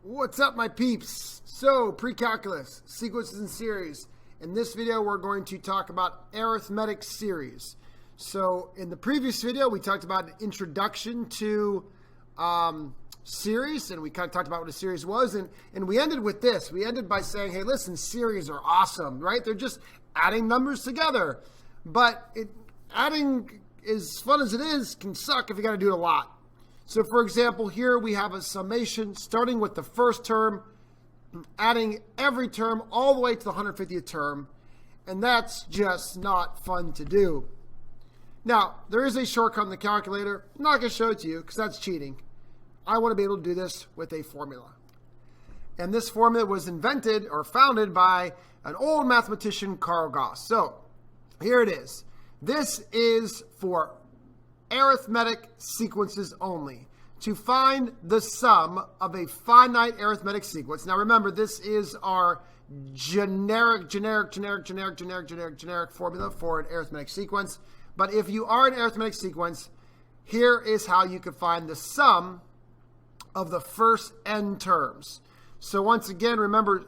What's up, my peeps? So, pre-calculus, sequences and series. In this video, we're going to talk about arithmetic series. So, in the previous video, we talked about an introduction to series, and we kind of talked about what a series was, and we ended with this. We ended by saying, hey, listen, series are awesome, right? They're just adding numbers together. But adding, as fun as it is, can suck if you got to do it a lot. So, for example, here we have a summation starting with the first term, adding every term all the way to the 150th term, and that's just not fun to do. Now, there is a shortcut in the calculator. I'm not going to show it to you because that's cheating. I want to be able to do this with a formula. And this formula was invented or founded by an old mathematician, Carl Gauss. So, here it is. This is for arithmetic sequences only. To find the sum of a finite arithmetic sequence. Now remember, this is our generic formula for an arithmetic sequence. But if you are an arithmetic sequence, here is how you can find the sum of the first n terms. So once again, remember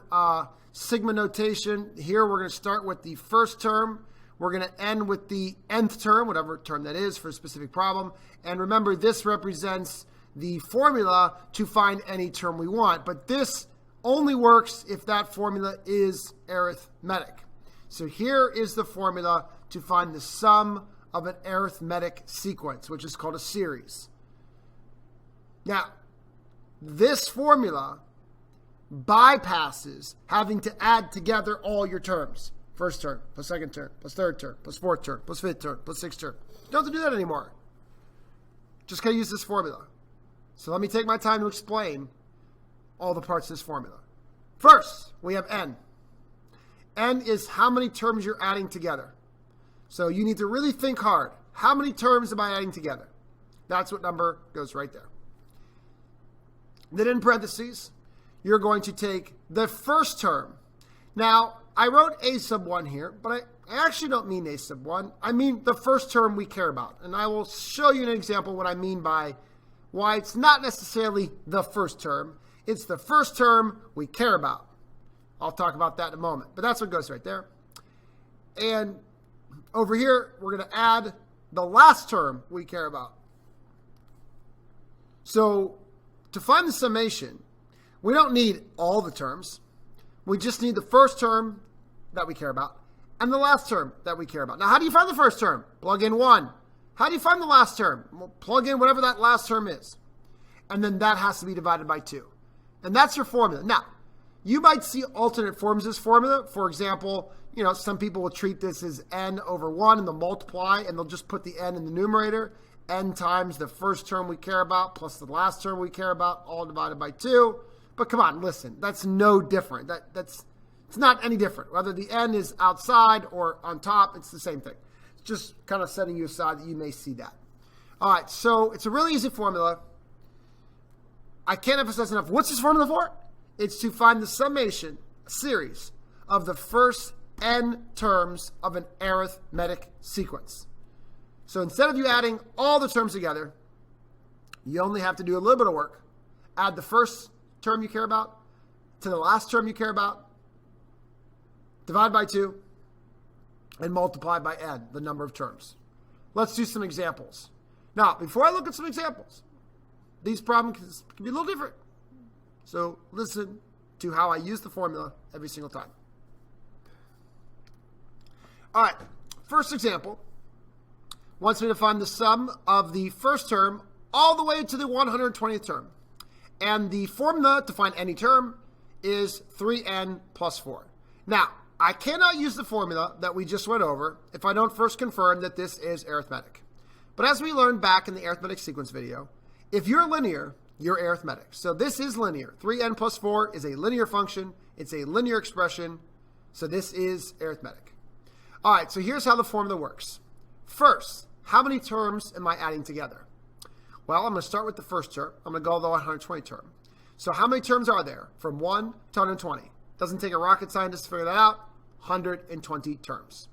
sigma notation. Here we're going to start with the first term. We're going to end with the nth term, whatever term that is for a specific problem. And remember, this represents the formula to find any term we want. But this only works if that formula is arithmetic. So here is the formula to find the sum of an arithmetic sequence, which is called a series. Now, this formula bypasses having to add together all your terms. First term, plus second term, plus third term, plus fourth term, plus fifth term, plus sixth term. You don't have to do that anymore. Just gotta use this formula. So let me take my time to explain all the parts of this formula. First, we have n. N is how many terms you're adding together. So you need to really think hard. How many terms am I adding together? That's what number goes right there. Then in parentheses, you're going to take the first term. Now, I wrote a sub 1 here, but I actually don't mean a sub 1. I mean the first term we care about. And I will show you an example what I mean by why it's not necessarily the first term. It's the first term we care about. I'll talk about that in a moment. But that's what goes right there. And over here, we're going to add the last term we care about. So to find the summation, we don't need all the terms. We just need the first term that we care about and the last term that we care about. Now, how do you find the first term? Plug in 1. How do you find the last term? Well, plug in whatever that last term is. And then that has to be divided by 2. And that's your formula. Now, you might see alternate forms of this formula. For example, some people will treat this as n over 1 and they'll multiply and they'll just put the n in the numerator. N times the first term we care about plus the last term we care about, all divided by 2. But come on, listen, that's no different. It's not any different. Whether the n is outside or on top, it's the same thing. It's just kind of setting you aside that you may see that. All right, so it's a really easy formula. I can't emphasize enough. What's this formula for? It's to find the summation, series, of the first n terms of an arithmetic sequence. So instead of you adding all the terms together, you only have to do a little bit of work. Add the first term you care about to the last term you care about, divide by 2, and multiply by n, the number of terms. Let's do some examples. Now, before I look at some examples, these problems can be a little different. So listen to how I use the formula every single time. All right, first example wants me to find the sum of the first term all the way to the 120th term. And the formula to find any term is 3n plus 4. Now, I cannot use the formula that we just went over if I don't first confirm that this is arithmetic. But as we learned back in the arithmetic sequence video, if you're linear, you're arithmetic. So this is linear. 3n plus 4 is a linear function. It's a linear expression. So this is arithmetic. All right, so here's how the formula works. First, how many terms am I adding together? Well, I'm going to start with the first term. I'm going to go to the 120 term. So how many terms are there from 1 to 120? Doesn't take a rocket scientist to figure that out. 120 terms.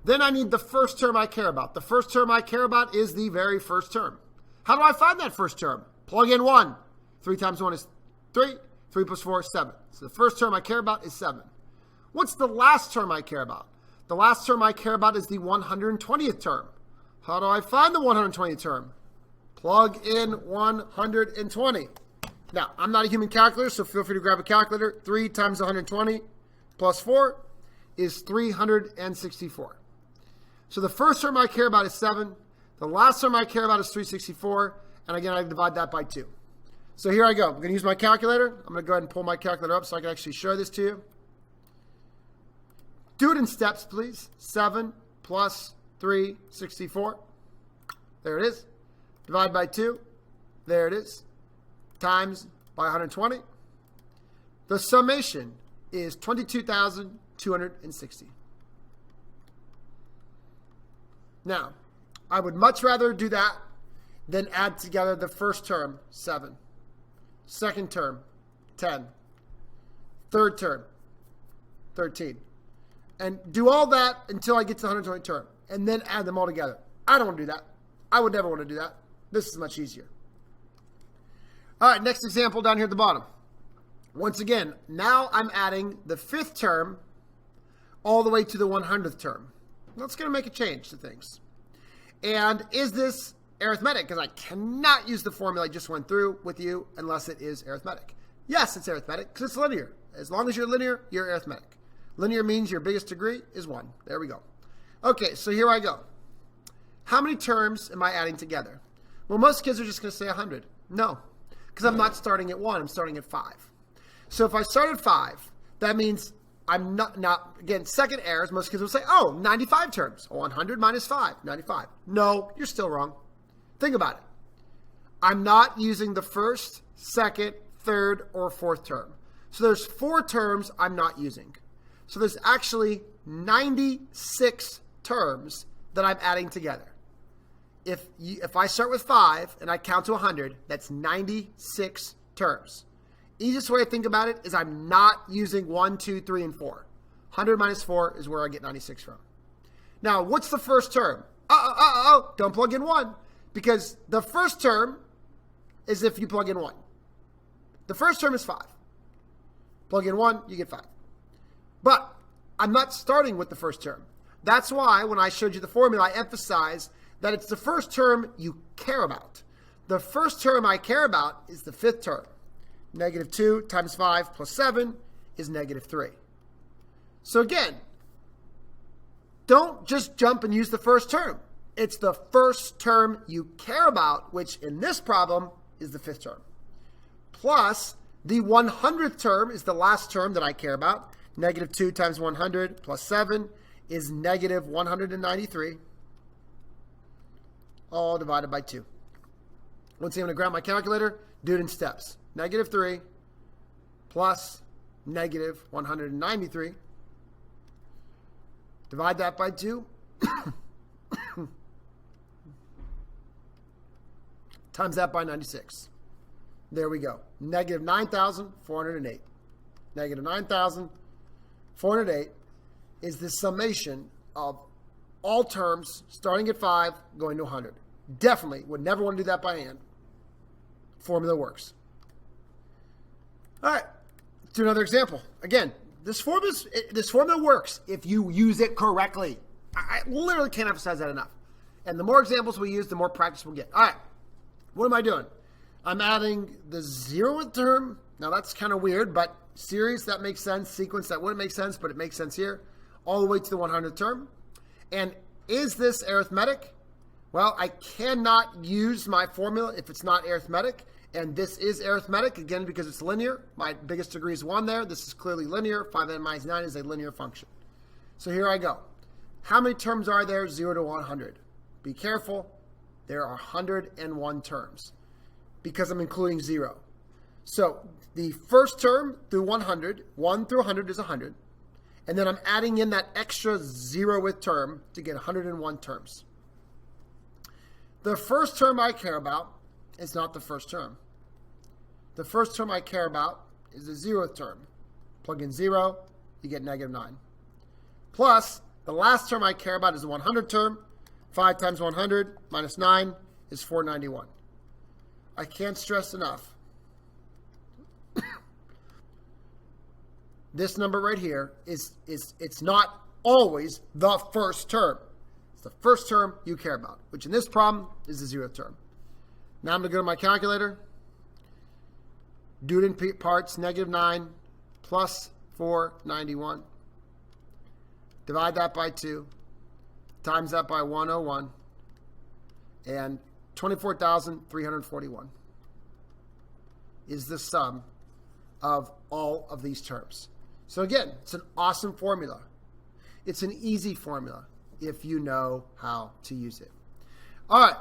Then I need the first term I care about. The first term I care about is the very first term. How do I find that first term? Plug in 1. 3 times 1 is 3. 3 plus 4 is 7. So the first term I care about is 7. What's the last term I care about? The last term I care about is the 120th term. How do I find the 120th term? Plug in 120. Now, I'm not a human calculator, so feel free to grab a calculator. 3 times 120 plus 4 is 364. So the first term I care about is 7. The last term I care about is 364. And again, I divide that by 2. So here I go. I'm going to use my calculator. I'm going to go ahead and pull my calculator up so I can actually show this to you. Do it in steps, please. 7 plus 364. There it is. Divide by 2. There it is. Times by 120. The summation is 22,260. Now, I would much rather do that than add together the first term, 7. Second term, 10. Third term, 13. And do all that until I get to the 120 term, and then add them all together. I don't want to do that. I would never want to do that. This is much easier. All right, next example down here at the bottom. Once again, now I'm adding the 5th term all the way to the 100th term. That's going to make a change to things. And is this arithmetic? Because I cannot use the formula I just went through with you unless it is arithmetic. Yes, it's arithmetic because it's linear. As long as you're linear, you're arithmetic. Linear means your biggest degree is 1. There we go. Okay, so here I go. How many terms am I adding together? Well, most kids are just going to say 100. No, because I'm not starting at 1. I'm starting at 5. So if I start at 5, that means I'm not again, second errors, most kids will say, oh, 95 terms. 100 minus 5, 95. No, you're still wrong. Think about it. I'm not using the first, second, third, or fourth term. So there's 4 terms I'm not using. So there's actually 96 terms that I'm adding together. If I start with 5 and I count to 100, that's 96 terms. Easiest way to think about it is I'm not using 1, 2, 3, and 4. 100 minus 4 is where I get 96 from. Now, what's the first term? Don't plug in 1, because the first term is if you plug in 1. The first term is 5. Plug in 1, you get 5. But I'm not starting with the first term. That's why when I showed you the formula, I emphasized that it's the first term you care about. The first term I care about is the 5th term. Negative 2 times 5 plus 7 is negative 3. So again, don't just jump and use the first term. It's the first term you care about, which in this problem is the 5th term. Plus, the 100th term is the last term that I care about. Negative 2 times 100 plus 7 is negative 193. All divided by 2. Once again, I'm going to grab my calculator, do it in steps. Negative 3 plus negative 193. Divide that by 2. Times that by 96. There we go. Negative 9,408. Negative 9,408 is the summation of all terms starting at 5 going to 100. Definitely would never want to do that by hand. Formula works. All right, let's do another example. Again, this formula works if you use it correctly. I literally can't emphasize that enough. And the more examples we use, the more practice we'll get. All right, what am I doing? I'm adding the 0th term. Now that's kind of weird, but series, that makes sense. Sequence, that wouldn't make sense, but it makes sense here. All the way to the 100th term. And is this arithmetic? Well, I cannot use my formula if it's not arithmetic. And this is arithmetic, again, because it's linear. My biggest degree is 1 there. This is clearly linear. 5n minus 9 is a linear function. So here I go. How many terms are there? 0 to 100. Be careful. There are 101 terms because I'm including 0. So the first term through 100, 1 through 100 is 100. And then I'm adding in that extra 0th term to get 101 terms. The first term I care about is not the first term. The first term I care about is the 0th term. Plug in 0, you get negative 9. Plus, the last term I care about is the 100 term. 5 times 100 minus 9 is 491. I can't stress enough. this number right here it's not always the first term. It's the first term you care about, which in this problem is the 0th term. Now I'm going to go to my calculator, do it in parts, -9 plus 491. Divide that by 2, times that by 101, and 24,341 is the sum of all of these terms. So again, it's an awesome formula. It's an easy formula if you know how to use it. All right,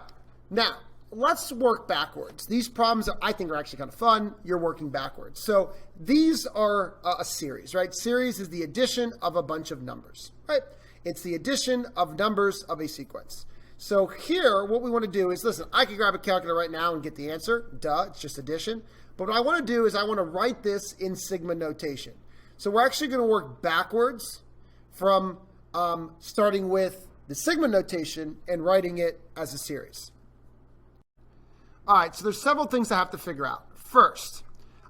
now let's work backwards. These problems I think are actually kind of fun. You're working backwards. So these are a series, right? Series is the addition of a bunch of numbers, right? It's the addition of numbers of a sequence. So here, what we want to do is, listen, I can grab a calculator right now and get the answer. Duh, it's just addition. But what I want to do is I want to write this in sigma notation. So we're actually going to work backwards from starting with the sigma notation and writing it as a series. All right, so there's several things I have to figure out. First,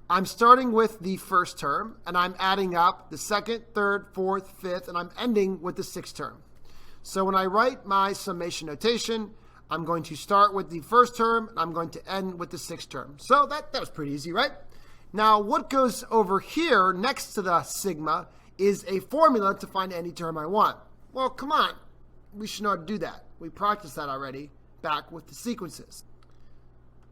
I'm starting with the first term, and I'm adding up the second, third, fourth, fifth, and I'm ending with the sixth term. So when I write my summation notation, I'm going to start with the first term, and I'm going to end with the sixth term. So that was pretty easy, right? Now, what goes over here next to the sigma is a formula to find any term I want. Well, come on. We should know how to do that. We practiced that already back with the sequences.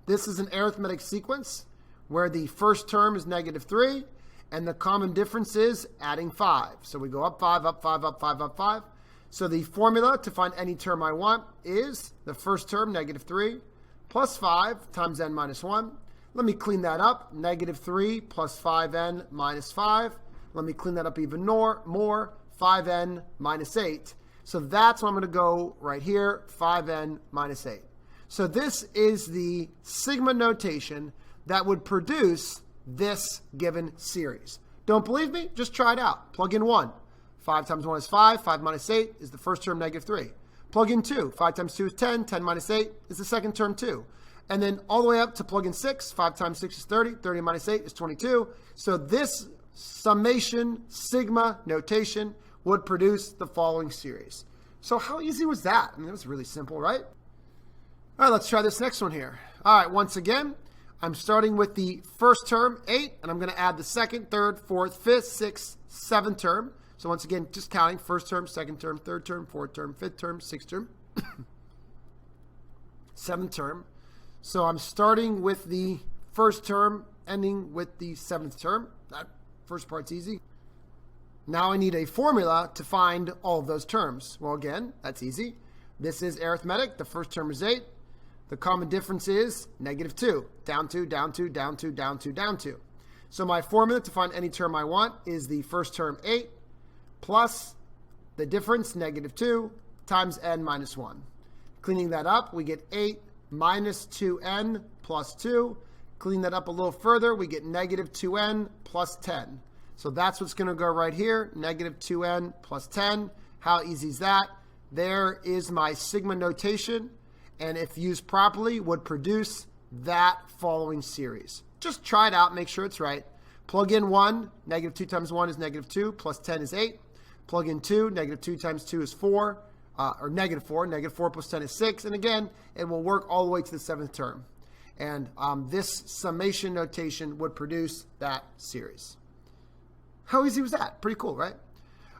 This is an arithmetic sequence where the first term is -3, and the common difference is adding 5. So we go up 5, up 5, up 5, up 5. So the formula to find any term I want is the first term, -3, plus 5 times n minus 1. Let me clean that up. -3 plus 5n minus 5. Let me clean that up even more. 5n minus 8. So that's what I'm going to go right here, 5n minus 8. So this is the sigma notation that would produce this given series. Don't believe me? Just try it out. Plug in 1. 5 times 1 is 5. 5 minus 8 is the first term, -3. Plug in 2. 5 times 2 is 10. 10 minus 8 is the second term, 2. And then all the way up to plug in 6. 5 times 6 is 30. 30 minus 8 is 22. So this summation sigma notation would produce the following series. So how easy was that? I mean, it was really simple, right? All right, let's try this next one here. All right, once again, I'm starting with the first term, 8, and I'm going to add the second, third, fourth, fifth, sixth, seventh term. So once again, just counting first term, second term, third term, fourth term, fifth term, sixth term, seventh term. So I'm starting with the first term, ending with the seventh term. That first part's easy. Now I need a formula to find all of those terms. Well, again, that's easy. This is arithmetic. The first term is 8. The common difference is -2. Down 2, down 2, down 2, down 2, down 2. So my formula to find any term I want is the first term 8 plus the difference -2 times n minus 1. Cleaning that up, we get 8 minus 2n plus 2. Clean that up a little further, we get -2n plus 10. So that's what's going to go right here, -2n plus 10. How easy is that? There is my sigma notation, and if used properly, would produce that following series. Just try it out, make sure it's right. Plug in 1, -2 times 1 is -2, plus 10 is 8. Plug in 2, -2 times 2 is 4, or -4. -4 plus 10 is 6, and again, it will work all the way to the seventh term. And this summation notation would produce that series. How easy was that? Pretty cool, right?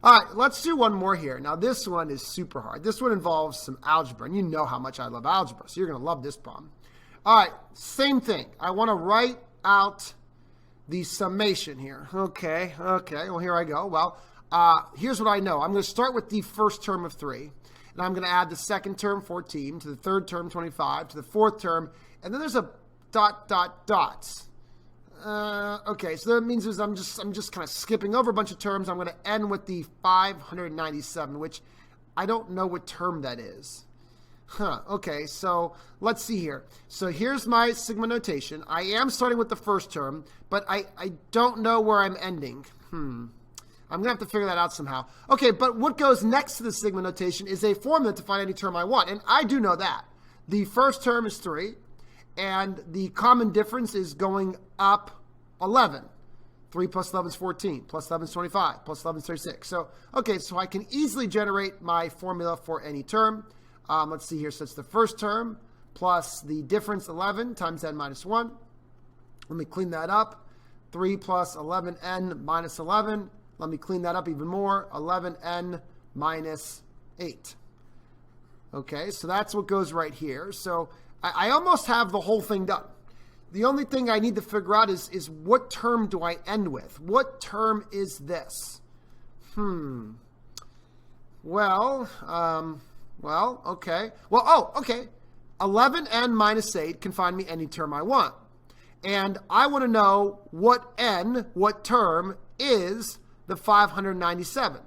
All right, let's do one more here. Now, this one is super hard. This one involves some algebra, and you know how much I love algebra, so you're going to love this problem. All right, same thing. I want to write out the summation here. Okay, well, here I go. Well, here's what I know. I'm going to start with the first term of 3, and I'm going to add the second term, 14, to the third term, 25, to the fourth term, and then there's a ... Okay, so that means I'm just kind of skipping over a bunch of terms. I'm going to end with the 597, which I don't know what term that is. Okay, so let's see here. So here's my sigma notation. I am starting with the first term, but I don't know where I'm ending. I'm going to have to figure that out somehow. Okay, but what goes next to the sigma notation is a formula to find any term I want, and I do know that. The first term is 3. And the common difference is going up 11. 3 plus 11 is 14, plus 11 is 25, plus 11 is 36. So, okay, so I can easily generate my formula for any term. Let's see here. So it's the first term plus the difference 11 times n minus 1. Let me clean that up. 3 plus 11n minus 11. Let me clean that up even more. 11n minus 8. Okay, so that's what goes right here. So I almost have the whole thing done. The only thing I need to figure out is what term do I end with? What term is this? Well, okay. Well, okay. 11n minus 8 can find me any term I want. And I want to know what term is the 597.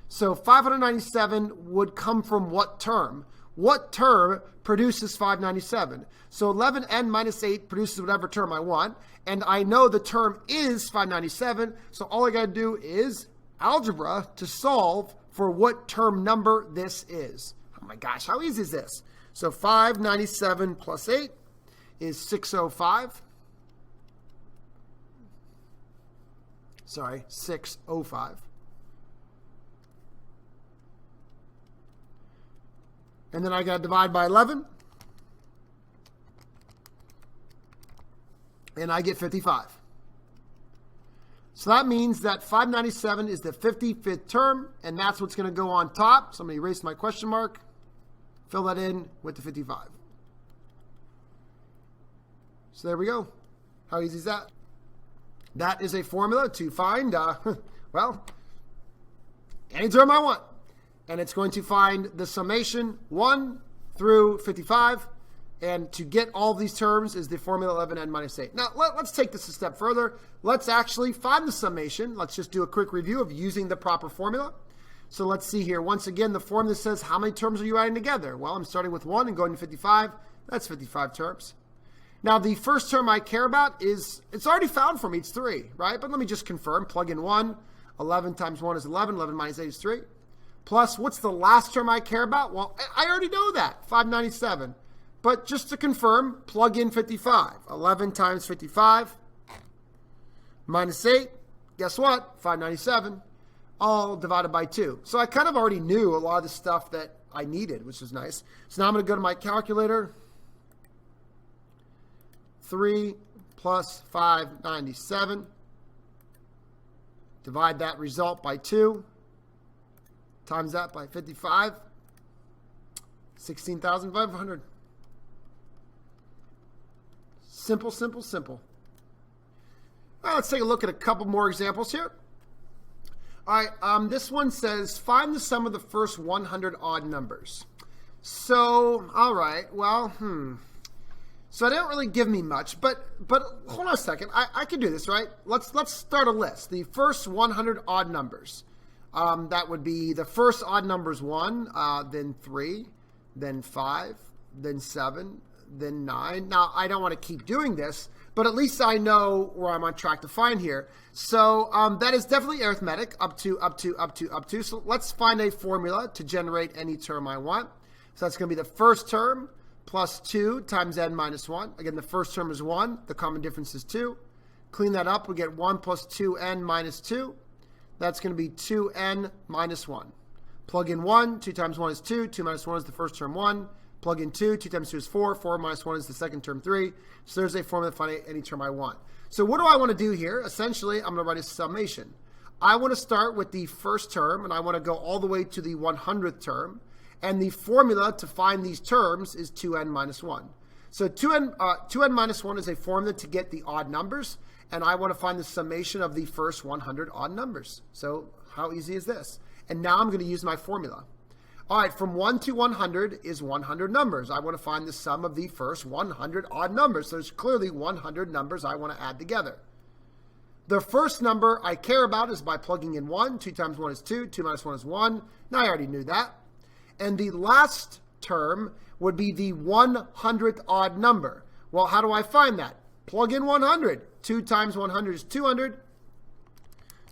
So 597 would come from what term? What term produces 597? So 11n minus 8 produces whatever term I want. And I know the term is 597. So all I got to do is algebra to solve for what term number this is. Oh my gosh, how easy is this? So 597 plus 8 is 605. Sorry, 605. And then I got to divide by 11. And I get 55. So that means that 597 is the 55th term, and that's what's going to go on top. So I'm going to erase my question mark, fill that in with the 55. So there we go. How easy is that? That is a formula to find, well, any term I want. And it's going to find the summation 1 through 55. And to get all these terms is the formula 11n minus 8. Now, let's take this a step further. Let's actually find the summation. Let's just do a quick review of using the proper formula. So let's see here. Once again, the formula says, how many terms are you adding together? Well, I'm starting with 1 and going to 55. That's 55 terms. Now, the first term I care about is, it's already found for me. It's 3, right? But let me just confirm. Plug in 1. 11 times 1 is 11. 11 minus 8 is 3. Plus, what's the last term I care about? Well, I already know that, 597. But just to confirm, plug in 55. 11 times 55 minus 8, guess what? 597, all divided by 2. So I kind of already knew a lot of the stuff that I needed, which was nice. So now I'm going to go to my calculator. 3 plus 597. Divide that result by 2. Times that by 55. 16,500. Simple, simple, simple. All right, let's take a look at a couple more examples here. All right, this one says, find the sum of the first 100 odd numbers. So, all right, well, So it didn't really give me much, but hold on a second. I can do this, right? Let's start a list. The first 100 odd numbers. That would be the first odd number is 1, then 3, then 5, then 7, then 9. Now, I don't want to keep doing this, but at least I know where I'm on track to find here. So that is definitely arithmetic, up to. So let's find a formula to generate any term I want. So that's going to be the first term plus 2 times n minus 1. Again, the first term is 1. The common difference is 2. Clean that up. We get 1 plus 2n minus 2. That's going to be 2n minus 1. Plug in 1. 2 times 1 is 2. 2 minus 1 is the first term 1. Plug in 2. 2 times 2 is 4. 4 minus 1 is the second term 3. So there's a formula to find any term I want. So what do I want to do here? Essentially, I'm going to write a summation. I want to start with the first term, and I want to go all the way to the 100th term. And the formula to find these terms is 2n minus 1. So 2n minus 1 is a formula to get the odd numbers. And I want to find the summation of the first 100 odd numbers. So how easy is this? And now I'm going to use my formula. All right, from 1 to 100 is 100 numbers. I want to find the sum of the first 100 odd numbers. So there's clearly 100 numbers I want to add together. The first number I care about is by plugging in 1. 2 times 1 is 2. 2 minus 1 is 1. Now I already knew that. And the last term would be the 100th odd number. Well, how do I find that? Plug in 100. 2 times 100 is 200.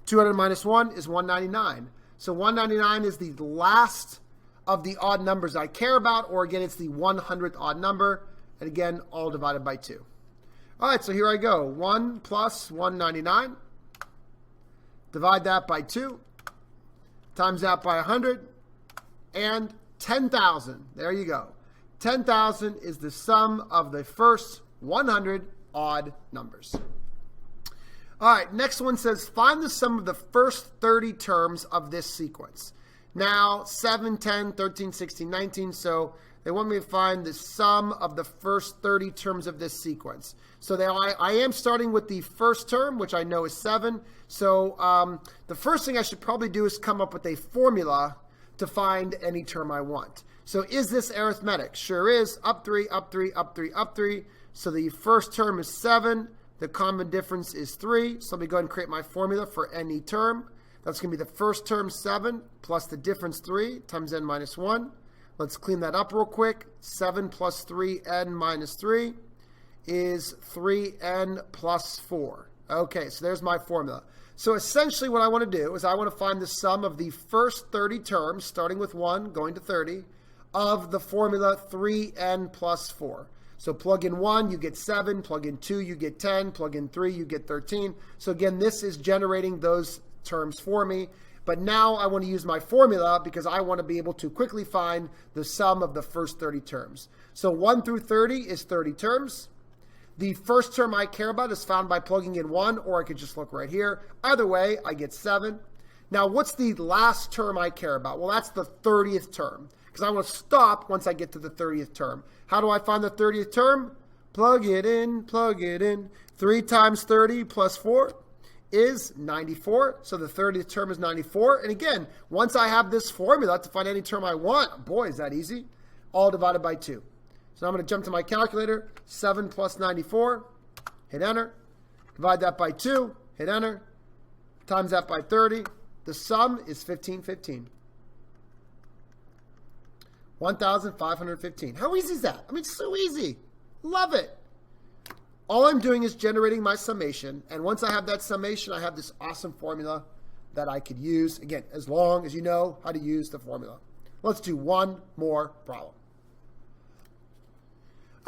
200 minus 1 is 199. So 199 is the last of the odd numbers I care about, or again, it's the 100th odd number. And again, all divided by 2. All right, so here I go. 1 plus 199. Divide that by 2. Times that by 100. And 10,000. There you go. 10,000 is the sum of the first 100 odd numbers. All right, next one says, find the sum of the first 30 terms of this sequence. Now, 7, 10, 13, 16, 19, so they want me to find the sum of the first 30 terms of this sequence. So I am starting with the first term, which I know is 7. So the first thing I should probably do is come up with a formula to find any term I want. So is this arithmetic? Sure is. Up 3, up 3, up 3, up 3. So the first term is 7. The common difference is 3. So let me go ahead and create my formula for any term. That's going to be the first term 7 plus the difference 3 times n minus 1. Let's clean that up real quick. 7 plus 3n minus 3 is 3n plus 4. Okay, so there's my formula. So essentially what I want to do is I want to find the sum of the first 30 terms, starting with 1, going to 30, of the formula 3n plus 4. So plug in 1, you get 7. Plug in 2, you get 10. Plug in 3, you get 13. So again, this is generating those terms for me. But now I want to use my formula because I want to be able to quickly find the sum of the first 30 terms. So 1 through 30 is 30 terms. The first term I care about is found by plugging in 1, or I could just look right here. Either way, I get 7. Now, what's the last term I care about? Well, that's the 30th term, because I want to stop once I get to the 30th term. How do I find the 30th term? Plug it in, plug it in. 3 times 30 plus 4 is 94. So the 30th term is 94. And again, once I have this formula to find any term I want, boy, is that easy. All divided by 2. So I'm going to jump to my calculator. 7 plus 94. Hit enter. Divide that by 2. Hit enter. Times that by 30. The sum is 1515. 1,515. How easy is that? I mean, it's so easy. Love it. All I'm doing is generating my summation. And once I have that summation, I have this awesome formula that I could use. Again, as long as you know how to use the formula. Let's do one more problem.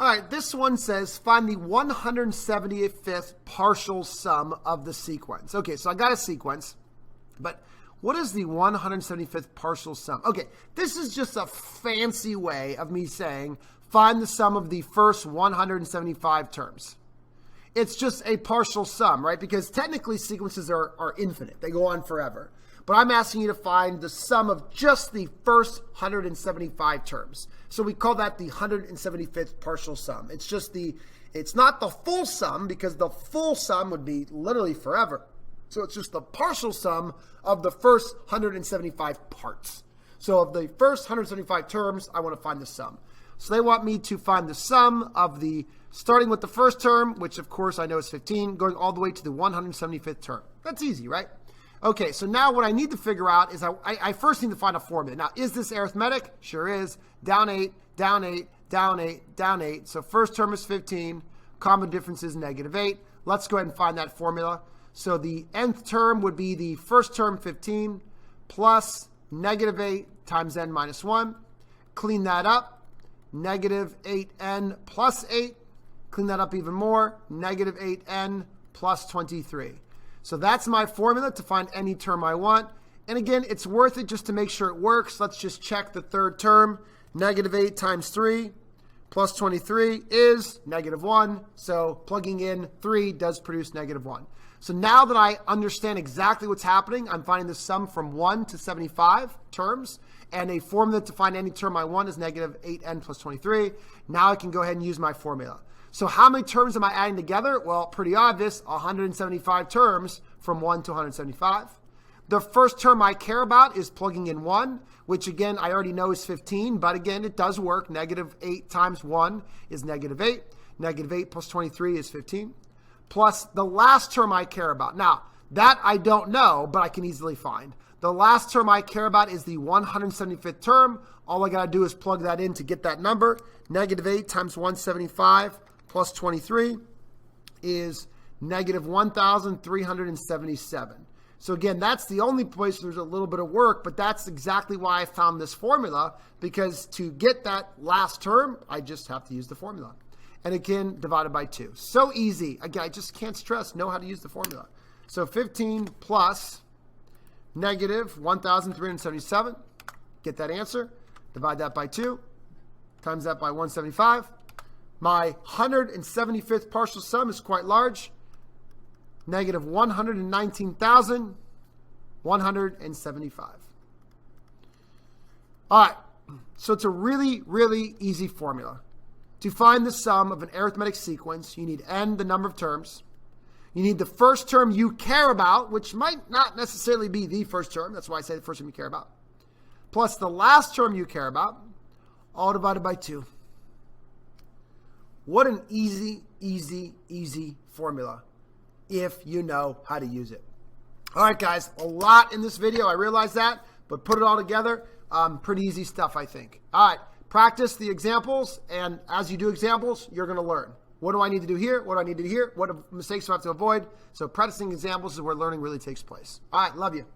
All right, this one says, find the 175th partial sum of the sequence. Okay, so I got a sequence, but what is the 175th partial sum? Okay, this is just a fancy way of me saying, find the sum of the first 175 terms. It's just a partial sum, right? Because technically sequences are infinite. They go on forever. But I'm asking you to find the sum of just the first 175 terms. So we call that the 175th partial sum. It's not the full sum, because the full sum would be literally forever. So it's just the partial sum of the first 175 parts. So of the first 175 terms, I want to find the sum. So they want me to find the sum of starting with the first term, which of course I know is 15, going all the way to the 175th term. That's easy, right? Okay, so now what I need to figure out is I first need to find a formula. Now, is this arithmetic? Sure is. Down 8, down 8, down 8, down 8. So first term is 15. Common difference is negative 8. Let's go ahead and find that formula. So the nth term would be the first term 15 plus negative 8 times n minus 1. Clean that up. Negative 8n plus 8. Clean that up even more. Negative 8n plus 23. So that's my formula to find any term I want. And again, it's worth it just to make sure it works. Let's just check the third term. Negative 8 times 3 plus 23 is negative 1. So plugging in 3 does produce negative 1. So now that I understand exactly what's happening, I'm finding the sum from 1 to 75 terms. And a formula to find any term I want is negative 8n plus 23. Now I can go ahead and use my formula. So how many terms am I adding together? Well, pretty obvious, 175 terms from 1 to 175. The first term I care about is plugging in 1, which again, I already know is 15, but again, it does work. Negative 8 times 1 is negative 8. Negative 8 plus 23 is 15. Plus the last term I care about. Now, that I don't know, but I can easily find. The last term I care about is the 175th term. All I got to do is plug that in to get that number. Negative 8 times 175 plus 23 is negative 1,377. So again, that's the only place there's a little bit of work, but that's exactly why I found this formula, because to get that last term, I just have to use the formula. And again, divided by 2. So easy. Again, I just can't stress, know how to use the formula. So 15 plus negative 1,377. Get that answer. Divide that by 2. Times that by 175. My 175th partial sum is quite large. Negative 119,175. All right. So it's a really, really easy formula. To find the sum of an arithmetic sequence, you need n, the number of terms. You need the first term you care about, which might not necessarily be the first term. That's why I say the first term you care about. Plus the last term you care about, all divided by 2. What an easy, easy, easy formula if you know how to use it. All right, guys, a lot in this video. I realize that, but put it all together. Pretty easy stuff, I think. All right, practice the examples, and as you do examples, you're going to learn. What do I need to do here? What do I need to do here? What mistakes do I have to avoid? So practicing examples is where learning really takes place. All right, love you.